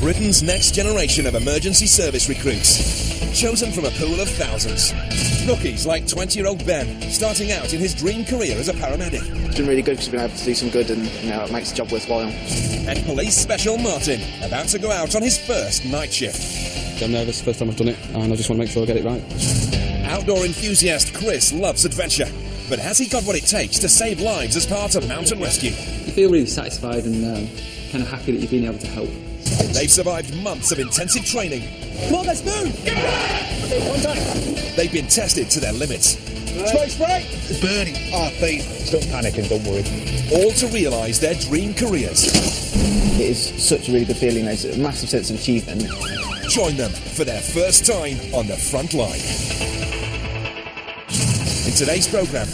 Britain's next generation of emergency service recruits, chosen from a pool of thousands. Rookies like 20-year-old Ben, starting out in his dream career as a paramedic. It's been really good because we've been able to do some good and, it makes the job worthwhile. And Police Special Martin, about to go out on his first night shift. I'm nervous, first time I've done it, and I just want to make sure I get it right. Outdoor enthusiast Chris loves adventure, but has he got what it takes to save lives as part of mountain rescue? You feel really satisfied and kind of happy that you've been able to help. They've survived months of intensive training. Come on, let's move! Okay, contact. They've been tested to their limits. Spray! It's burning. Please, stop panicking, don't worry. All to realise their dream careers. It is such a really good feeling. There's a massive sense of achievement. Join them for their first time on the front line. In today's programme,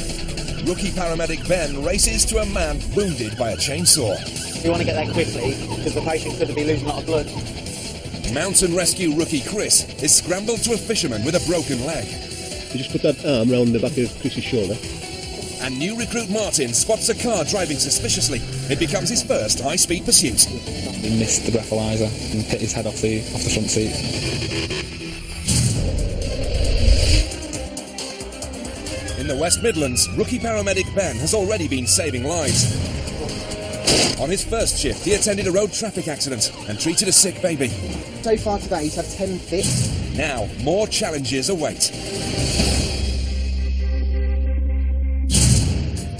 rookie paramedic Ben races to a man wounded by a chainsaw. We want to get there quickly because the patient could be losing a lot of blood. Mountain rescue rookie Chris is scrambled to a fisherman with a broken leg. You just put that arm round the back of Chris's shoulder. And new recruit Martin spots a car driving suspiciously. It becomes his first high-speed pursuit. He missed the breathalyzer and hit his head off the front seat. In the West Midlands, rookie paramedic Ben has already been saving lives. On his first shift, he attended a road traffic accident and treated a sick baby. So far today, he's had 10 fits. Now, more challenges await.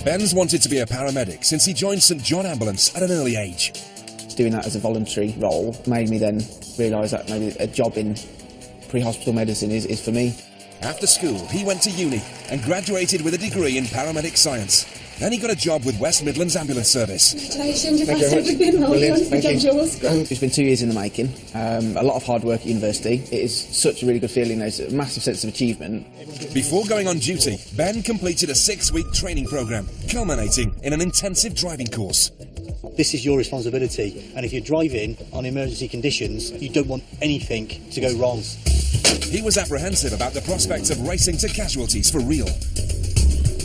Ben's wanted to be a paramedic since he joined St John Ambulance at an early age. Doing that as a voluntary role made me then realise that maybe a job in pre-hospital medicine is for me. After school, he went to uni and graduated with a degree in paramedic science. Then he got a job with West Midlands Ambulance Service. Congratulations, you've passed everything. Brilliant, thank you. It's been 2 years in the making, a lot of hard work at university. It is such a really good feeling, there's a massive sense of achievement. Before going on duty, Ben completed a 6-week training programme, culminating in an intensive driving course. This is your responsibility, and if you're driving on emergency conditions, you don't want anything to go wrong. He was apprehensive about the prospects of racing to casualties for real.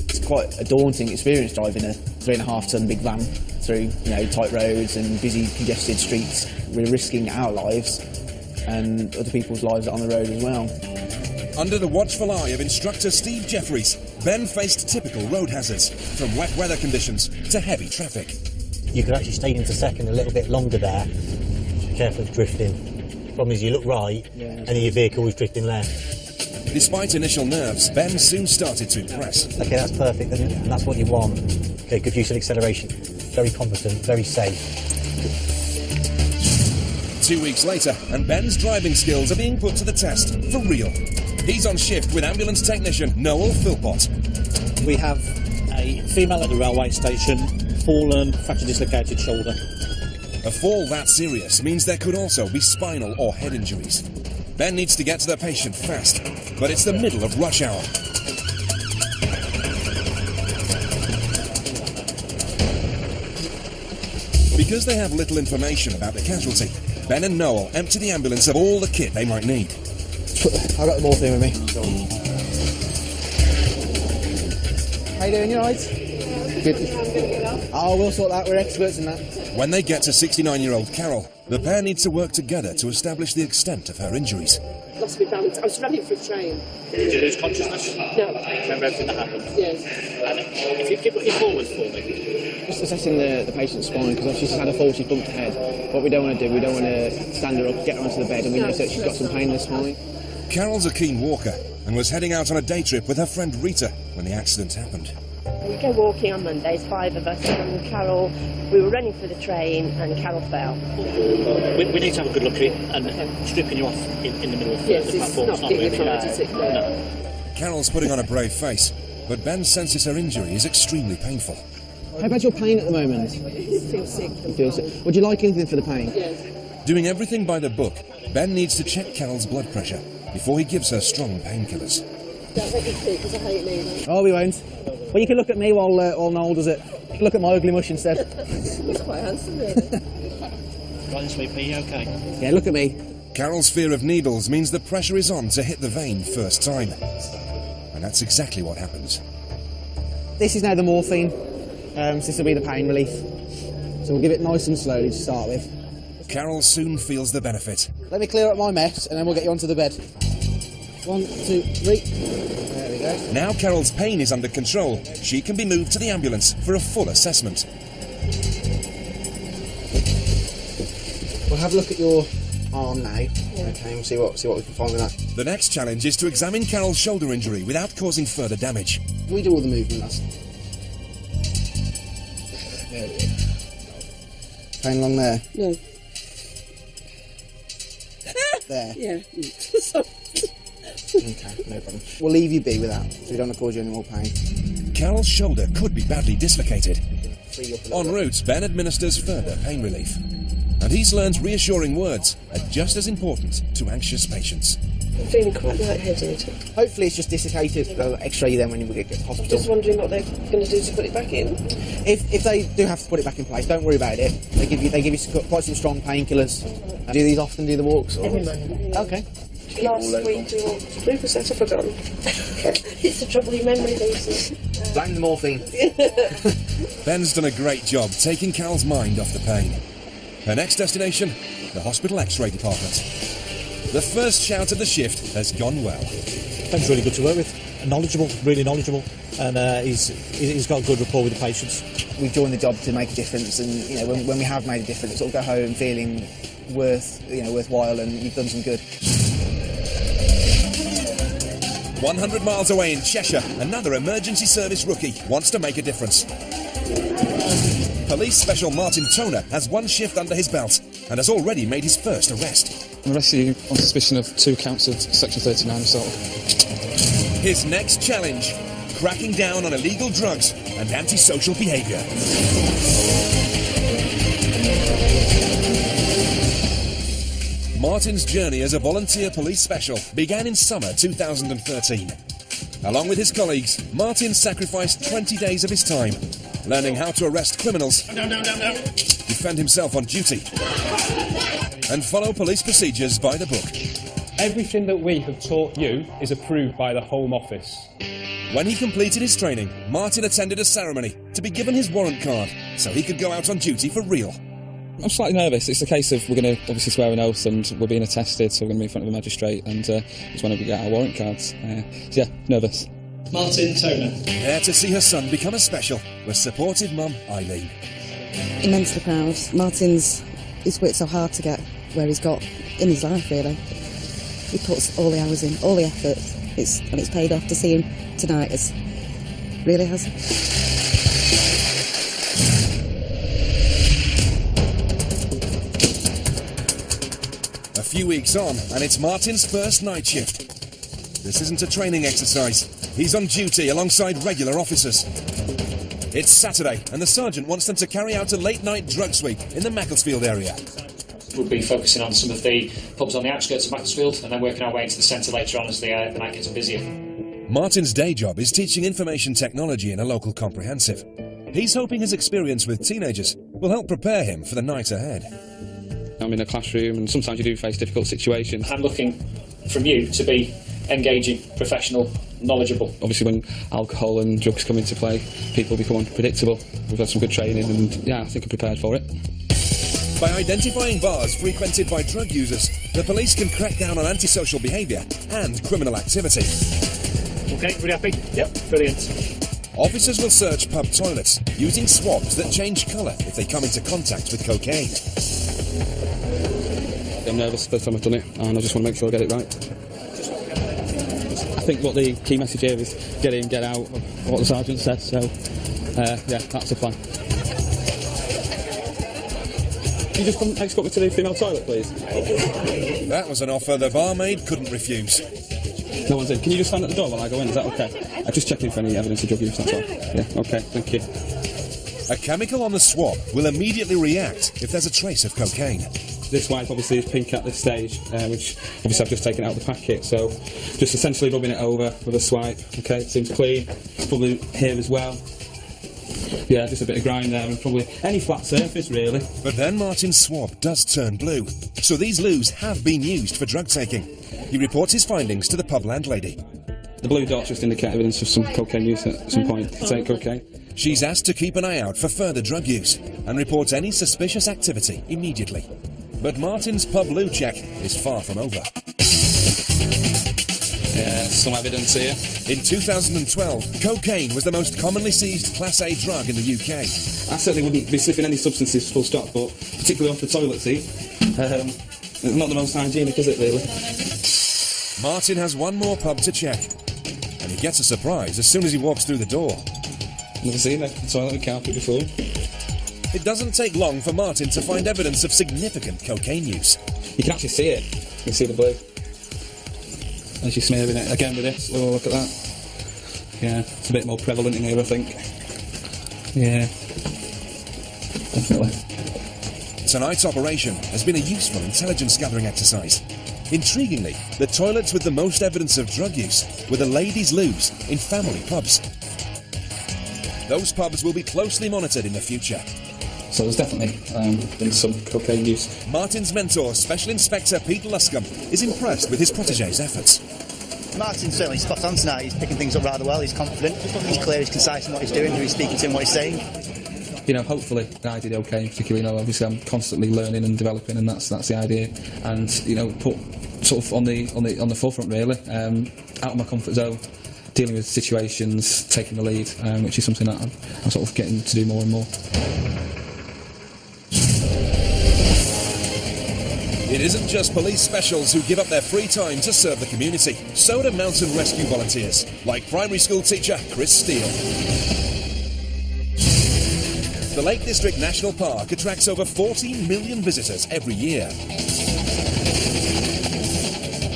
It's quite a daunting experience driving a 3.5 tonne big van through, tight roads and busy, congested streets. We're risking our lives and other people's lives on the road as well. Under the watchful eye of instructor Steve Jeffries, Ben faced typical road hazards, from wet weather conditions to heavy traffic. You could actually stay into second a little bit longer there. Just be careful of drifting. Problem is you look right and your vehicle is drifting left. Despite initial nerves, Ben soon started to impress. Okay, that's perfect, and that's what you want. Okay, good use of acceleration. Very competent, very safe. 2 weeks later, and Ben's driving skills are being put to the test, for real. He's on shift with ambulance technician Noel Philpott. We have a female at the railway station, fallen, fractured dislocated shoulder. A fall that serious means there could also be spinal or head injuries. Ben needs to get to the patient fast, but it's the middle of rush hour. Because they have little information about the casualty, Ben and Noel empty the ambulance of all the kit they might need. I've got the morphine with me. How you doing, you alright? Good. Oh, we'll sort that, we're experts in that. When they get to 69-year-old Carol, the pair need to work together to establish the extent of her injuries. Lost my balance. I was running for a train. Did you lose consciousness? No. Remember everything that happened? Yes. And if you keep looking forward for me. Just assessing the patient's spine, because obviously she's had a fall, she's bumped her head. What we don't want to do, we don't want to stand her up, get her onto the bed, and we know that she's got some pain in the spine. Carol's a keen walker and was heading out on a day trip with her friend Rita when the accident happened. We go walking on Mondays, 5 of us, and Carol, we were running for the train, and Carol fell. We need to have a good look at it, and stripping you off in the middle of the platform. It's not dignified, is it? No. Carol's putting on a brave face, but Ben senses her injury is extremely painful. How about your pain at the moment? I feel sick. You feel sick? Would you like anything for the pain? Yes. Doing everything by the book, Ben needs to check Carol's blood pressure before he gives her strong painkillers. Don't let me see, because I hate needles. Oh, we won't. Well, you can look at me while Noel does it. Look at my ugly mush instead. He's quite handsome, really. Right and sweet, are you okay? Yeah, look at me. Carol's fear of needles means the pressure is on to hit the vein first time. And that's exactly what happens. This is now the morphine. So this will be the pain relief. So we'll give it nice and slowly to start with. Carol soon feels the benefit. Let me clear up my mess and then we'll get you onto the bed. 1, 2, 3. There we go. Now Carol's pain is under control. She can be moved to the ambulance for a full assessment. We'll have a look at your arm now. Okay, we'll see what we can find with that. The next challenge is to examine Carol's shoulder injury without causing further damage. We do all the movement, that's... There we go. Pain along there? No. There. Yeah. Okay, no problem. We'll leave you be with that, so we don't want to cause you any more pain. Carol's shoulder could be badly dislocated. Free you up a little En bit. route, Ben administers further pain relief. And he's learned reassuring words are just as important to anxious patients. I'm feeling quite lightheaded. Hopefully it's just dislocated. They'll x-ray you then when you get to hospital. Just wondering what they're going to do to put it back in. If they do have to put it back in place, don't worry about it. They give you quite some strong painkillers. Do these often, do the walks? Or? Every morning. Okay. Last week we walked. Who was that? I've forgotten. It's the trouble, your memory loses. Blame the morphine. Ben's done a great job taking Carol's mind off the pain. Her next destination, the hospital X-ray department. The first shout of the shift has gone well. Ben's really good to work with. Knowledgeable, really knowledgeable, and he's got a good rapport with the patients. We've joined the job to make a difference, and you know when we have made a difference, sort of go home feeling worthwhile, and you've done some good. 100 miles away in Cheshire, another emergency service rookie wants to make a difference. Police Special Martin Toner has one shift under his belt and has already made his first arrest. I'm arresting you on suspicion of 2 counts of Section 39 assault. His next challenge, cracking down on illegal drugs and antisocial behaviour. Martin's journey as a volunteer police special began in summer 2013. Along with his colleagues, Martin sacrificed 20 days of his time, learning how to arrest criminals, defend himself on duty, and follow police procedures by the book. Everything that we have taught you is approved by the Home Office. When he completed his training, Martin attended a ceremony to be given his warrant card so he could go out on duty for real. I'm slightly nervous. It's a case of we're going to obviously swear an oath and we're being attested, so we're going to be in front of a magistrate, and just when we get our warrant cards. So yeah, nervous. Martin Toner. There to see her son become a special was supportive mum Eileen. Immensely proud. Martin's worked so hard to get where he's got in his life, really. He puts all the hours in, all the effort, and it's paid off. To see him tonight really has. A few weeks on, and it's Martin's first night shift. This isn't a training exercise. He's on duty alongside regular officers. It's Saturday, and the sergeant wants them to carry out a late-night drug sweep in the Macclesfield area. We'll be focusing on some of the pubs on the outskirts of Macclesfield, and then working our way into the centre later on as the night gets busier. Martin's day job is teaching information technology in a local comprehensive. He's hoping his experience with teenagers will help prepare him for the night ahead. I'm in a classroom, and sometimes you do face difficult situations. I'm looking from you to be engaging, professional, knowledgeable. Obviously when alcohol and drugs come into play, people become unpredictable. We've had some good training, and yeah, I think I'm prepared for it. By identifying bars frequented by drug users, the police can crack down on antisocial behaviour and criminal activity. OK, pretty happy? Yep, brilliant. Officers will search pub toilets using swabs that change colour if they come into contact with cocaine. I'm nervous the first time I've done it, and I just want to make sure I get it right. I think what the key message here is get in, get out, of what the sergeant said, so yeah, that's the plan. Can you just escort me to the female toilet, please? That was an offer the barmaid couldn't refuse. No one's in. Can you just stand at the door while I go in? Is that okay? I'm just checking for any evidence of drug use, that's all. Yeah, okay, thank you. A chemical on the swab will immediately react if there's a trace of cocaine. This wipe obviously is pink at this stage, which obviously I've just taken out of the packet, so just essentially rubbing it over with a swipe. Okay, it seems clean. Probably here as well. Yeah, just a bit of grime there, and probably any flat surface really. But then Martin's swab does turn blue, so these loos have been used for drug taking. He reports his findings to the pub landlady. The blue dots just indicate evidence of some cocaine use at some point. Take cocaine. She's asked to keep an eye out for further drug use and reports any suspicious activity immediately. But Martin's pub loo check is far from over. Yeah, some evidence here. In 2012, cocaine was the most commonly seized Class A drug in the UK. I certainly wouldn't be sniffing any substances full stop, but particularly off the toilet seat. It's not the most hygienic, is it, really? Martin has one more pub to check, and he gets a surprise as soon as he walks through the door. Never seen a toilet with carpet before. It doesn't take long for Martin to find evidence of significant cocaine use. You can actually see it. You can see the blue. As you're smearing it again with this. Oh, look at that. Yeah, it's a bit more prevalent in here, I think. Yeah, definitely. Tonight's operation has been a useful intelligence-gathering exercise. Intriguingly, the toilets with the most evidence of drug use were the ladies' loos in family pubs. Those pubs will be closely monitored in the future. So there's definitely been some cocaine use. Martin's mentor, Special Inspector Pete Luscombe, is impressed with his protégé's efforts. Martin's certainly spot on tonight. He's picking things up rather well. He's confident. He's clear, he's concise in what he's doing. Who he's speaking to and what he's saying. You know, hopefully I did okay. Particularly, you know, obviously I'm constantly learning and developing, and that's the idea. And you know, put sort of on the forefront really, out of my comfort zone, dealing with situations, taking the lead, which is something that I'm sort of getting to do more and more. It isn't just police specials who give up their free time to serve the community. So do mountain rescue volunteers, like primary school teacher Chris Steele. The Lake District National Park attracts over 14 million visitors every year.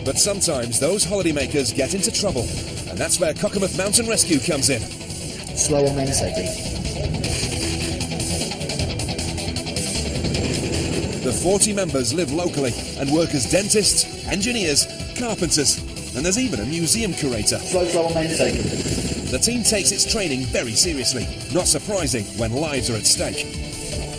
But sometimes those holidaymakers get into trouble, and that's where Cockermouth Mountain Rescue comes in. Slow on men, safety. The 40 members live locally and work as dentists, engineers, carpenters, and there's even a museum curator. Slow on men, safety. The team takes its training very seriously, not surprising when lives are at stake.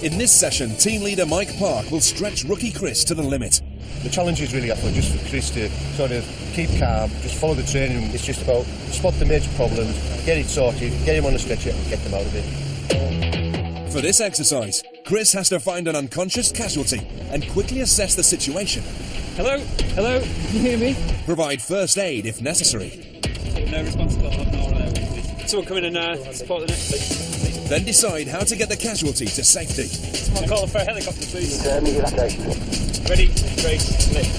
In this session, team leader Mike Park will stretch rookie Chris to the limit. The challenge is really, I thought, just for Chris to sort of keep calm, just follow the training. It's just about spot the major problems, get it sorted, get him on the stretcher and get them out of it. For this exercise, Chris has to find an unconscious casualty and quickly assess the situation. Hello? Hello? Can you hear me? Provide first aid if necessary. No response to someone come in and support the next, please. Then decide how to get the casualty to safety. Someone call for a helicopter, please. Ready, brace, lift.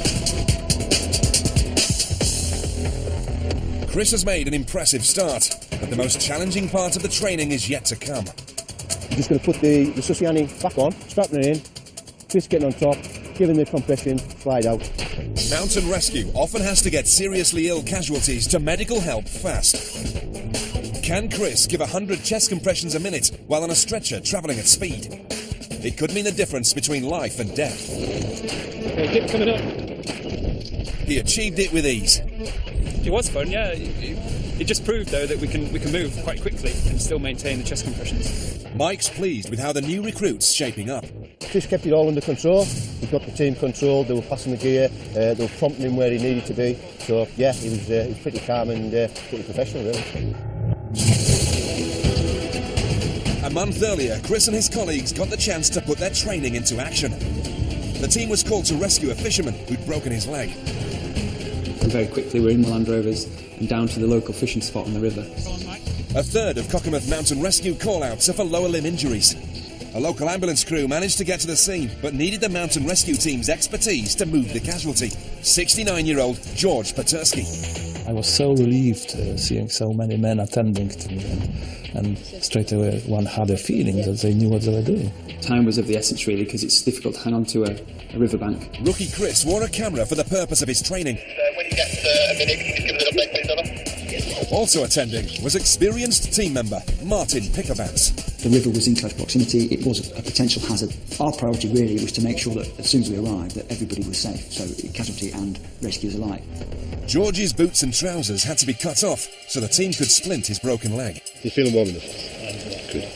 Chris has made an impressive start, but the most challenging part of the training is yet to come. You're just going to put the Susiani back on, strapping it in, Chris getting on top, giving the compression, slide out. Mountain rescue often has to get seriously ill casualties to medical help fast. Can Chris give 100 chest compressions a minute while on a stretcher travelling at speed? It could mean the difference between life and death. Okay, keep coming up. He achieved it with ease. It was fun, yeah. It just proved, though, that we can move quite quickly and still maintain the chest compressions. Mike's pleased with how the new recruit's shaping up. Chris kept it all under control. He got the team controlled. They were passing the gear. They were prompting him where he needed to be. So yeah, he was pretty calm and pretty professional, really. A month earlier, Chris and his colleagues got the chance to put their training into action. The team was called to rescue a fisherman who'd broken his leg. And very quickly we're in the Land Rovers and down to the local fishing spot on the river. A third of Cockermouth Mountain Rescue call-outs are for lower limb injuries. A local ambulance crew managed to get to the scene, but needed the mountain rescue team's expertise to move the casualty. 69-year-old George Petersky. I was so relieved seeing so many men attending to me, and straight away one had a feeling that they knew what they were doing. Time was of the essence, really, because it's difficult to hang on to a riverbank. Rookie Chris wore a camera for the purpose of his training. When you get a minute, can you give us an update, please, over? Also attending was experienced team member Martin Pickerbats. The river was in close proximity. It was a potential hazard. Our priority really was to make sure that as soon as we arrived that everybody was safe, so casualty and rescuers alike. George's boots and trousers had to be cut off so the team could splint his broken leg. You're feeling warm enough? Good.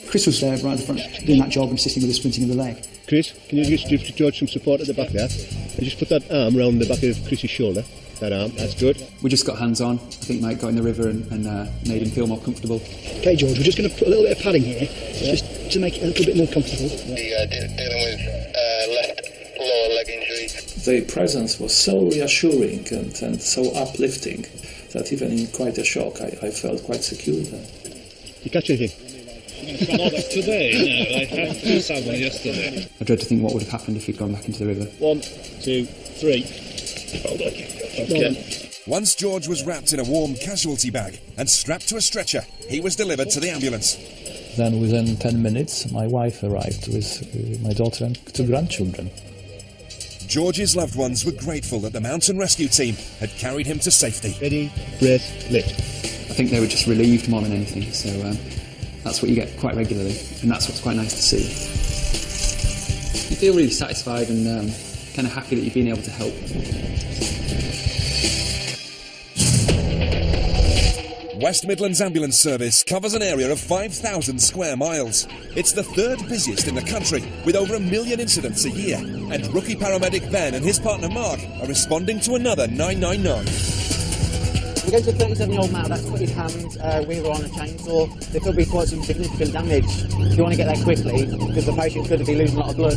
Chris was there right at the front doing that job and assisting with the splinting of the leg. Chris, can you just give George some support at the back there? And just put that arm around the back of Chris's shoulder. That arm, that's good. We just got hands on. I think Mike got in the river and made him feel more comfortable. Okay, George, we're just going to put a little bit of padding here, just to make it a little bit more comfortable. Dealing with leg injury. Their presence was so reassuring and so uplifting that even in quite a shock, I felt quite secure there. You catch anything? Not today, no. I had two salmon yesterday. I dread to think what would have happened if he'd gone back into the river. 1, 2, 3. Hold on. Okay. Once George was wrapped in a warm casualty bag and strapped to a stretcher, he was delivered to the ambulance. Then within 10 minutes, my wife arrived with my daughter and 2 grandchildren. George's loved ones were grateful that the mountain rescue team had carried him to safety. Ready, brace, lift. I think they were just relieved more than anything, so that's what you get quite regularly, and that's what's quite nice to see. You feel really satisfied and kind of happy that you've been able to help. West Midlands Ambulance Service covers an area of 5,000 square miles. It's the 3rd busiest in the country, with over 1 million incidents a year. And rookie paramedic Ben and his partner Mark are responding to another 999. We're going to a 37-year-old man that's put his hand, we were on a chainsaw. There could be quite some significant damage. You want to get there quickly, because the patient could be losing a lot of blood.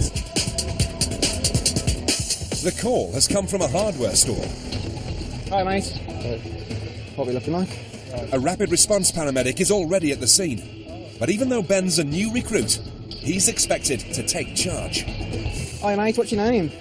The call has come from a hardware store. Hi, mate. What are we looking like? A rapid response paramedic is already at the scene. But even though Ben's a new recruit, he's expected to take charge. Hi, mate. What's your name?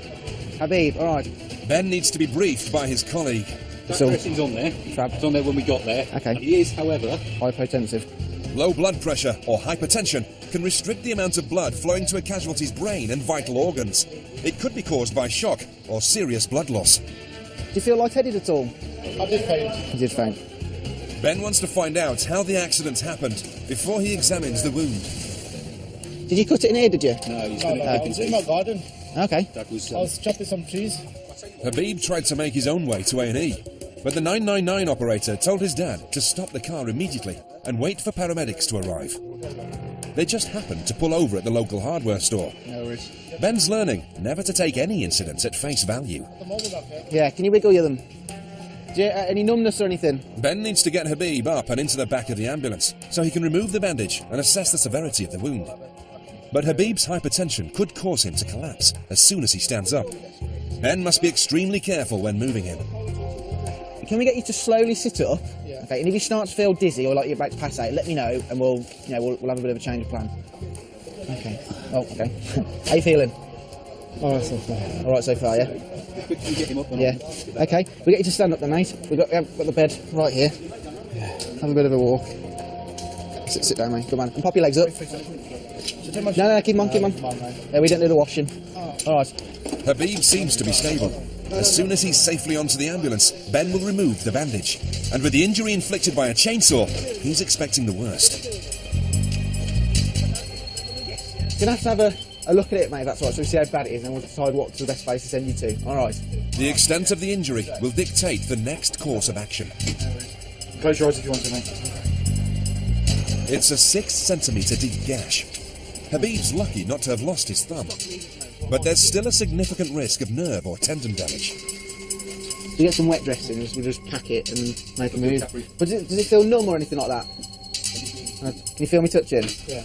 Habib. All right. Ben needs to be briefed by his colleague. That dressing's on there. It's on there when we got there. Okay. He is, however, hypotensive. Low blood pressure or hypertension can restrict the amount of blood flowing to a casualty's brain and vital organs. It could be caused by shock or serious blood loss. Do you feel lightheaded at all? I did faint. You did faint. Ben wants to find out how the accident happened before he examines the wound. Did you cut it in here, did you? No, I was in my garden. Okay. That was, I was chopping some trees. Habib tried to make his own way to A&E, but the 999 operator told his dad to stop the car immediately and wait for paramedics to arrive. They just happened to pull over at the local hardware store. No worries. Ben's learning never to take any incidents at face value. Yeah, can you wiggle them? Do you, any numbness or anything? Ben needs to get Habib up and into the back of the ambulance so he can remove the bandage and assess the severity of the wound. But Habib's hypertension could cause him to collapse as soon as he stands up. Ben must be extremely careful when moving him. Can we get you to slowly sit up? Yeah. Okay, and if you start to feel dizzy or like you're about to pass out, let me know and we'll have a bit of a change of plan. Okay. Oh, okay. How you feeling? All right so far. All right so far, yeah? Can you get him up? Yeah. Okay, we'll get you to stand up then, mate. We've got the bed right here. Yeah. Have a bit of a walk. Sit down, mate. Come on. And pop your legs up. No, keep on. Yeah, we don't do the washing. All right. Habib seems to be stable. As soon as he's safely onto the ambulance, Ben will remove the bandage. And with the injury inflicted by a chainsaw, he's expecting the worst. You're going to have a look at it, mate, that's right, so we see how bad it is and we'll decide what's the best place to send you to. All right. The extent of the injury will dictate the next course of action. Close your eyes if you want to, mate. It's a 6 centimetre deep gash. Habib's lucky not to have lost his thumb. But there's still a significant risk of nerve or tendon damage. You get some wet dressings, we just pack it and make a move. But does it feel numb or anything like that? Can you feel me touching? Yeah.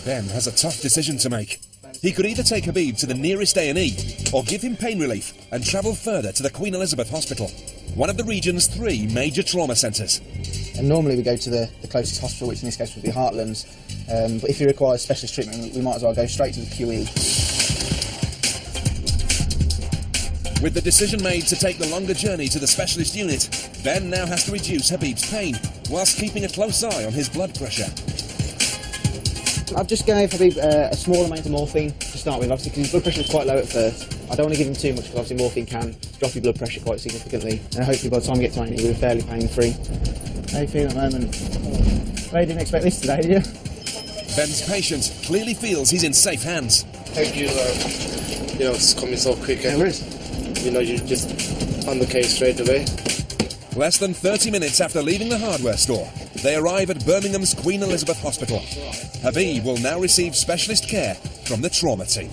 Ben has a tough decision to make. He could either take Habib to the nearest A&E or give him pain relief and travel further to the Queen Elizabeth Hospital, one of the region's 3 major trauma centres. And normally we go to the closest hospital, which in this case would be Heartlands. But if he requires specialist treatment, we might as well go straight to the QE. With the decision made to take the longer journey to the specialist unit, Ben now has to reduce Habib's pain whilst keeping a close eye on his blood pressure. I've just gave Habib a small amount of morphine to start with, obviously, because his blood pressure was quite low at first. I don't want to give him too much, because obviously morphine can drop your blood pressure quite significantly. And hopefully by the time we get to A&E, we're fairly pain-free. How you feeling at the moment? Well, you didn't expect this today, did you? Ben's patient clearly feels he's in safe hands. Thank you, it's coming so quick. Yeah, it is. You're just on the case straight away. Less than 30 minutes after leaving the hardware store, they arrive at Birmingham's Queen Elizabeth Hospital. Habib will now receive specialist care from the trauma team.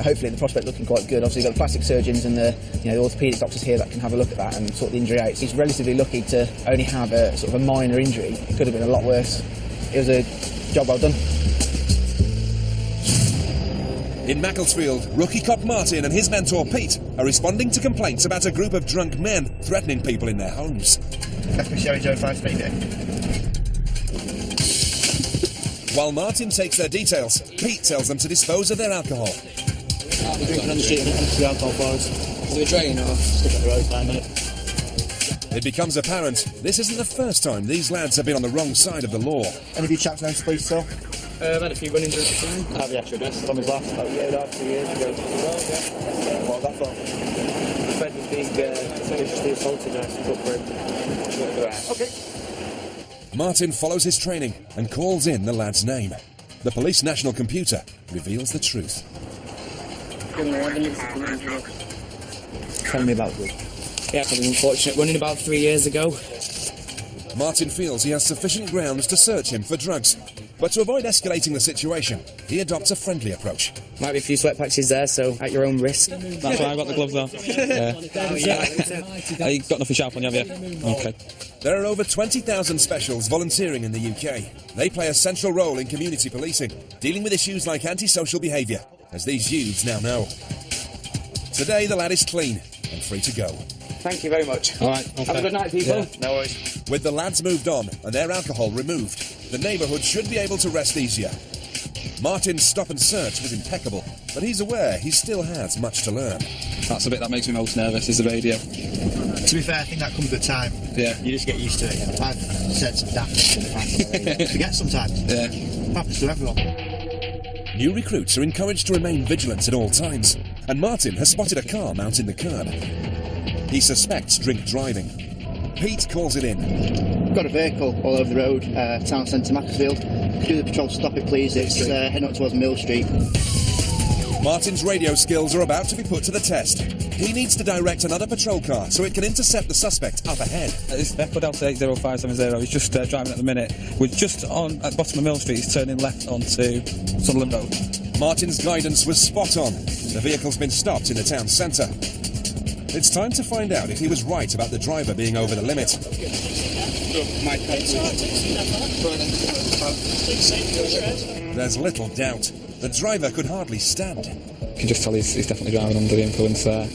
Hopefully the prospect looking quite good. Obviously you've got the plastic surgeons and the orthopaedic doctors here that can have a look at that and sort the injury out. He's relatively lucky to only have a sort of a minor injury. It could have been a lot worse. It was a job well done. In Macclesfield, rookie cop Martin and his mentor Pete are responding to complaints about a group of drunk men threatening people in their homes. While Martin takes their details, Pete tells them to dispose of their alcohol. I'll be drinking on the street and empty alcohol bars. Is it a drain or stick at the road for a minute? It becomes apparent this isn't the first time these lads have been on the wrong side of the law. Any of you chaps known to police, sir? I've had a few run-ins recently. I have the actual address on his last about 2 years ago. What was that for? The friend was being viciously assaulted and I stood up for him. Okay. Martin follows his training and calls in the lad's name. The police national computer reveals the truth. Tell me about it. Yeah, something unfortunate running about 3 years ago. Martin feels he has sufficient grounds to search him for drugs. But to avoid escalating the situation, he adopts a friendly approach. Might be a few sweat patches there, so at your own risk. That's why I've got the gloves on. You got nothing sharp on you, have you? Okay. There are over 20,000 specials volunteering in the UK. They play a central role in community policing, dealing with issues like antisocial behaviour, as these youths now know. Today the lad is clean and free to go. Thank you very much. All right. Okay. Have a good night, people. Yeah. No worries. With the lads moved on and their alcohol removed, the neighbourhood should be able to rest easier. Martin's stop and search was impeccable, but he's aware he still has much to learn. That's the bit that makes me most nervous, is the radio. To be fair, I think that comes with time. Yeah. You just get used to it. I've said some daft things. Forget sometimes. Yeah. It happens to everyone. New recruits are encouraged to remain vigilant at all times, and Martin has spotted a car mounting the curb. He suspects drink driving. Pete calls it in. We've got a vehicle all over the road, town centre Macclesfield. Could do the patrol to stop it, please? It's heading up towards Mill Street. Martin's radio skills are about to be put to the test. He needs to direct another patrol car so it can intercept the suspect up ahead. It's Echo Delta 80570. He's just driving at the minute. We're just on at the bottom of Mill Street. He's turning left onto Sunderland Road. Martin's guidance was spot on. The vehicle's been stopped in the town centre. It's time to find out if he was right about the driver being over the limit. There's little doubt. The driver could hardly stand. You can just tell he's definitely driving under the influence there,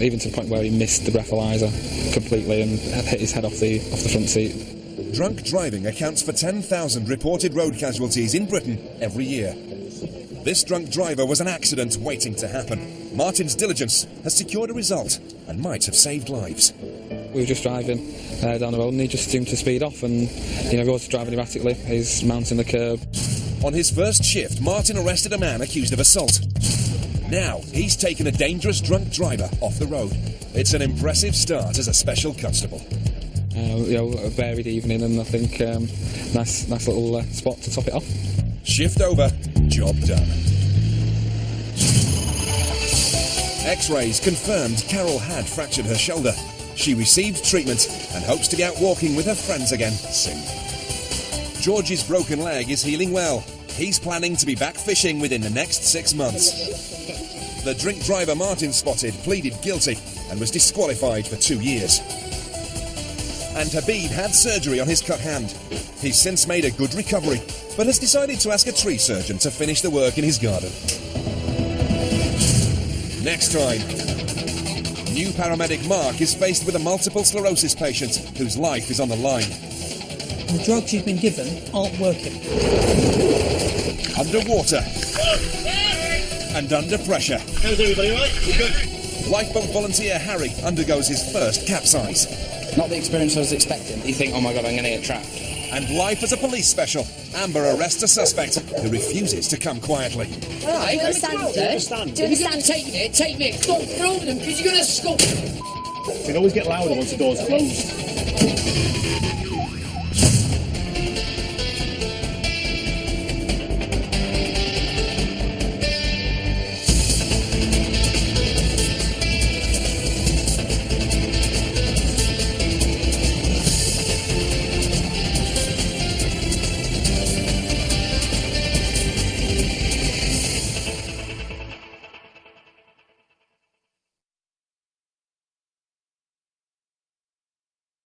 even to the point where he missed the breathalyzer completely and hit his head off the front seat. Drunk driving accounts for 10,000 reported road casualties in Britain every year. This drunk driver was an accident waiting to happen. Martin's diligence has secured a result and might have saved lives. We were just driving down the road and he just seemed to speed off and, he was driving erratically. He's mounting the curb. On his first shift, Martin arrested a man accused of assault. Now, he's taken a dangerous drunk driver off the road. It's an impressive start as a special constable. A varied evening and I think nice little spot to top it off. Shift over, job done. X-rays confirmed Carol had fractured her shoulder. She received treatment and hopes to be out walking with her friends again soon. George's broken leg is healing well. He's planning to be back fishing within the next 6 months. The drink driver Martin spotted pleaded guilty and was disqualified for 2 years. And Habib had surgery on his cut hand. He's since made a good recovery, but has decided to ask a tree surgeon to finish the work in his garden. Next time, new paramedic Mark is faced with a multiple sclerosis patient whose life is on the line. The drugs you've been given aren't working. Underwater. And under pressure. How's everybody, right? We're good. Lifeboat volunteer Harry undergoes his first capsize. Not the experience I was expecting. You think, oh my god, I'm going to get trapped. And life as a police special, Amber arrests a suspect who refuses to come quietly. Right, do you understand? Do you understand? Take me. Don't throw them because you're going to scoop. They always get louder once the door's closed.